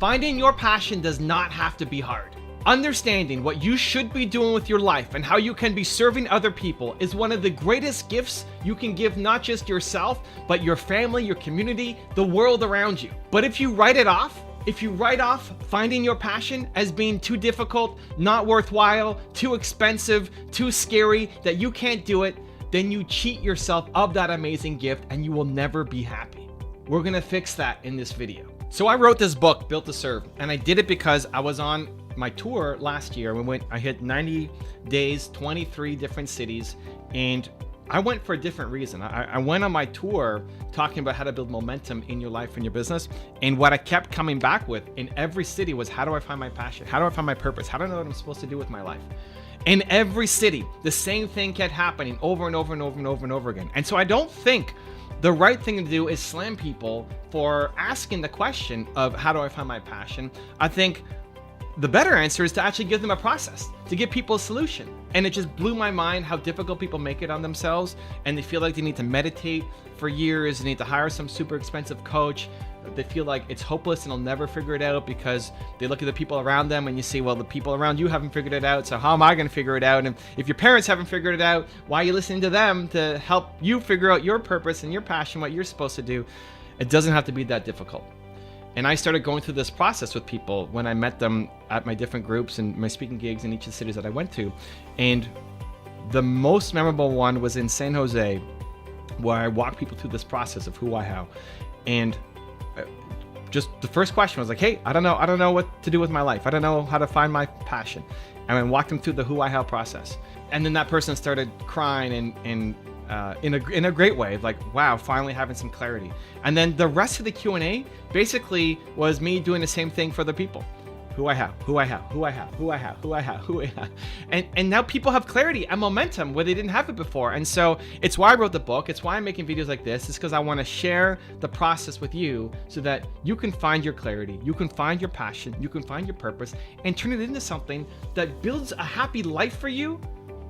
Finding your passion does not have to be hard. Understanding what you should be doing with your life and how you can be serving other people is one of the greatest gifts you can give, not just yourself, but your family, your community, the world around you. But if you write off finding your passion as being too difficult, not worthwhile, too expensive, too scary, that you can't do it, then you cheat yourself of that amazing gift and you will never be happy. We're gonna fix that in this video. So I wrote this book, Built to Serve, and I did it because I was on my tour last year. I hit 90 days, 23 different cities, and I went for a different reason. I went on my tour talking about how to build momentum in your life and your business. And what I kept coming back with in every city was, how do I find my passion? How do I find my purpose? How do I know what I'm supposed to do with my life? In every city, the same thing kept happening over and over and over and over and over again. And so I don't think the right thing to do is slam people for asking the question of how do I find my passion. I think the better answer is to actually give them a process, to give people a solution. And it just blew my mind how difficult people make it on themselves, and they feel like they need to meditate for years, they need to hire some super expensive coach. They feel like it's hopeless and they'll never figure it out because they look at the people around them and you say, well, the people around you haven't figured it out, so how am I going to figure it out? And if your parents haven't figured it out, why are you listening to them to help you figure out your purpose and your passion, what you're supposed to do? It doesn't have to be that difficult. And I started going through this process with people when I met them at my different groups and my speaking gigs in each of the cities that I went to. And the most memorable one was in San Jose, where I walked people through this process of who I how. And just the first question was like, hey, I don't know what to do with my life. I don't know how to find my passion. And I walked them through the who I how process. And then that person started crying and in a great way, like, wow, finally having some clarity. And then the rest of the Q&A basically was me doing the same thing for the people. Who I have. And now people have clarity and momentum where they didn't have it before. And so it's why I wrote the book. It's why I'm making videos like this. It's because I want to share the process with you so that you can find your clarity, you can find your passion, you can find your purpose, and turn it into something that builds a happy life for you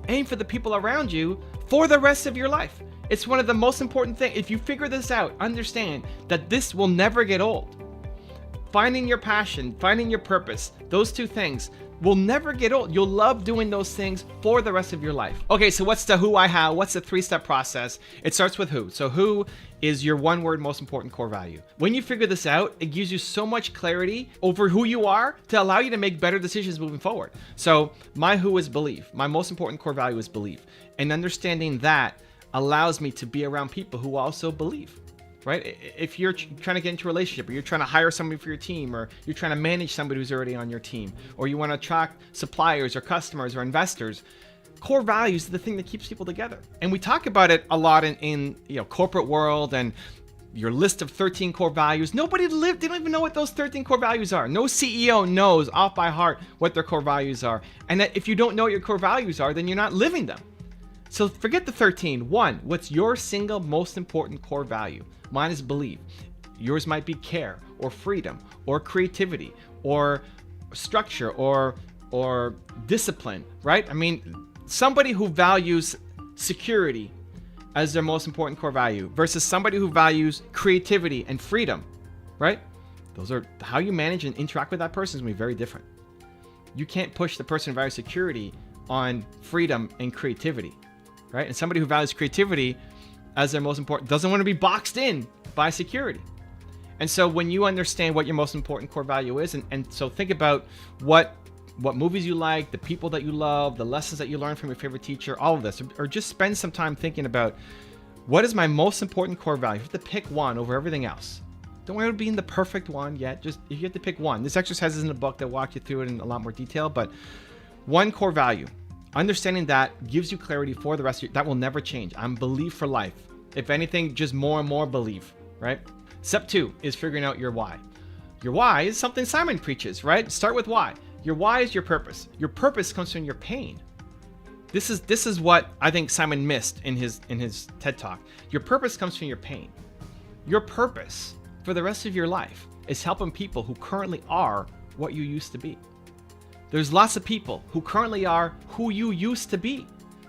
and for the people around you for the rest of your life. It's one of the most important things. If you figure this out, understand that this will never get old. Finding your passion, finding your purpose, those two things will never get old. You'll love doing those things for the rest of your life. Okay, so what's the who, I, how? What's the three-step process? It starts with who. So who is your one-word most important core value. When you figure this out, it gives you so much clarity over who you are to allow you to make better decisions moving forward. So my who is belief. My most important core value is belief. And understanding that allows me to be around people who also believe. Right? If you're trying to get into a relationship, or you're trying to hire somebody for your team, or you're trying to manage somebody who's already on your team, or you want to attract suppliers or customers or investors, core values are the thing that keeps people together. And we talk about it a lot in corporate world and your list of 13 core values. They don't even know what those 13 core values are. No CEO knows off by heart what their core values are. And that if you don't know what your core values are, then you're not living them. So forget the 13. One, what's your single most important core value? Mine is belief. Yours might be care, or freedom, or creativity, or structure, or discipline, right? I mean, somebody who values security as their most important core value versus somebody who values creativity and freedom, right? Those are how you manage and interact with that person is going to be very different. You can't push the person who values security on freedom and creativity, right? And somebody who values creativity as their most important doesn't want to be boxed in by security. And so when you understand what your most important core value is, and so think about what movies you like, the people that you love, the lessons that you learn from your favorite teacher, all of this, or just spend some time thinking about what is my most important core value. You have to pick one over everything else. Don't worry about being the perfect one yet. Just if you have to pick one. This exercise is in the book that walks you through it in a lot more detail, but one core value. Understanding that gives you clarity for the rest of your, that will never change. I'm belief for life. If anything, just more and more belief, right? Step 2 is figuring out your why. Your why is something Simon preaches, right? Start with why. Your why is your purpose. Your purpose comes from your pain. This is what I think Simon missed in his TED Talk. Your purpose comes from your pain. Your purpose for the rest of your life is helping people who currently are what you used to be. There's lots of people who currently are who you used to be.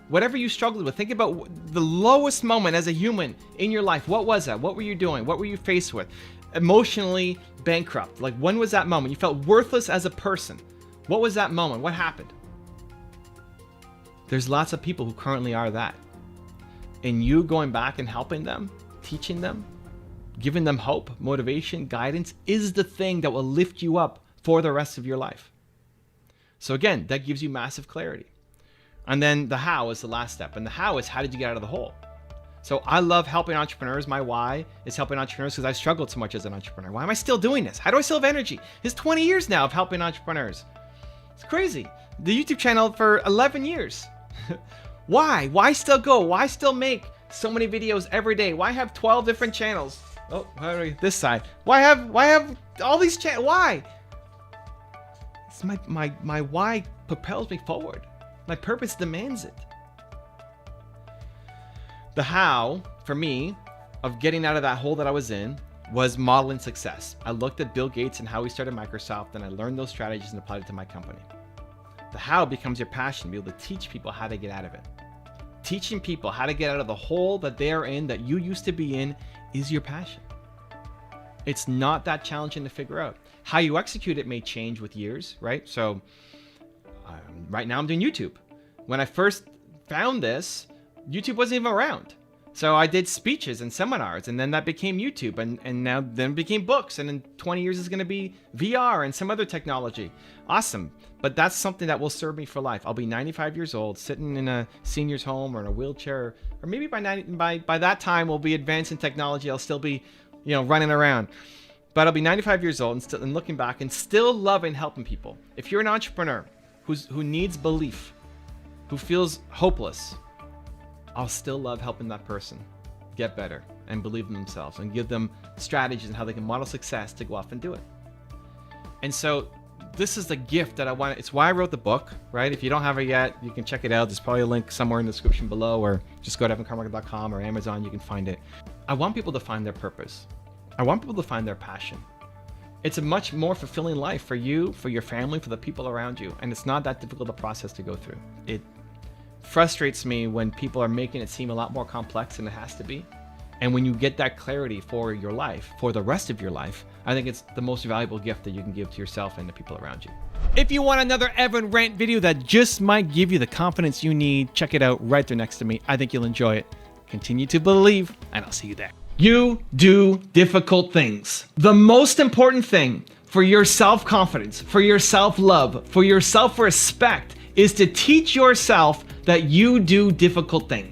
Whatever you struggled with, think about the lowest moment as a human in your life. What was that? What were you doing? What were you faced with? emotionally bankrupt? Like, when was that moment? You felt worthless as a person. What was that moment? What happened? There's lots of people who currently are that. And you going back and helping them, teaching them, giving them hope, motivation, guidance is the thing that will lift you up for the rest of your life. So again, that gives you massive clarity. And then the how is the last step. And the how is, how did you get out of the hole? So I love helping entrepreneurs. My why is helping entrepreneurs because I struggled so much as an entrepreneur. Why am I still doing this? How do I still have energy? It's 20 years now of helping entrepreneurs. It's crazy. The YouTube channel for 11 years. Why? Why still go? Why still make so many videos every day? Why have 12 different channels? Oh, this side. Why have all these channels? Why? It's my why propels me forward. My purpose demands it. The how, for me, of getting out of that hole that I was in was modeling success. I looked at Bill Gates and how he started Microsoft, and I learned those strategies and applied it to my company. The how becomes your passion, be able to teach people how to get out of it. Teaching people how to get out of the hole that they are in, that you used to be in, is your passion. It's not that challenging to figure out. How you execute it may change with years, right? So right now I'm doing YouTube. When I first found this, YouTube wasn't even around. So I did speeches and seminars, and then that became YouTube, and now then it became books, and in 20 years is going to be VR and some other technology. Awesome. But that's something that will serve me for life. I'll be 95 years old, sitting in a senior's home or in a wheelchair, or maybe by that time we'll be advanced in technology. I'll still be, running around. But I'll be 95 years old and looking back and still loving helping people. If you're an entrepreneur who needs belief, who feels hopeless, I'll still love helping that person get better and believe in themselves and give them strategies and how they can model success to go off and do it. And so this is the gift that I want. It's why I wrote the book, right? If you don't have it yet, you can check it out. There's probably a link somewhere in the description below, or just go to evancarmichael.com or Amazon. You can find it. I want people to find their purpose. I want people to find their passion. It's a much more fulfilling life for you, for your family, for the people around you. And it's not that difficult a process to go through. It frustrates me when people are making it seem a lot more complex than it has to be. And when you get that clarity for your life, for the rest of your life, I think it's the most valuable gift that you can give to yourself and the people around you. If you want another Evan Rant video that just might give you the confidence you need, check it out right there next to me. I think you'll enjoy it. Continue to believe, and I'll see you there. You do difficult things. The most important thing for your self-confidence, for your self-love, for your self-respect is to teach yourself that you do difficult things.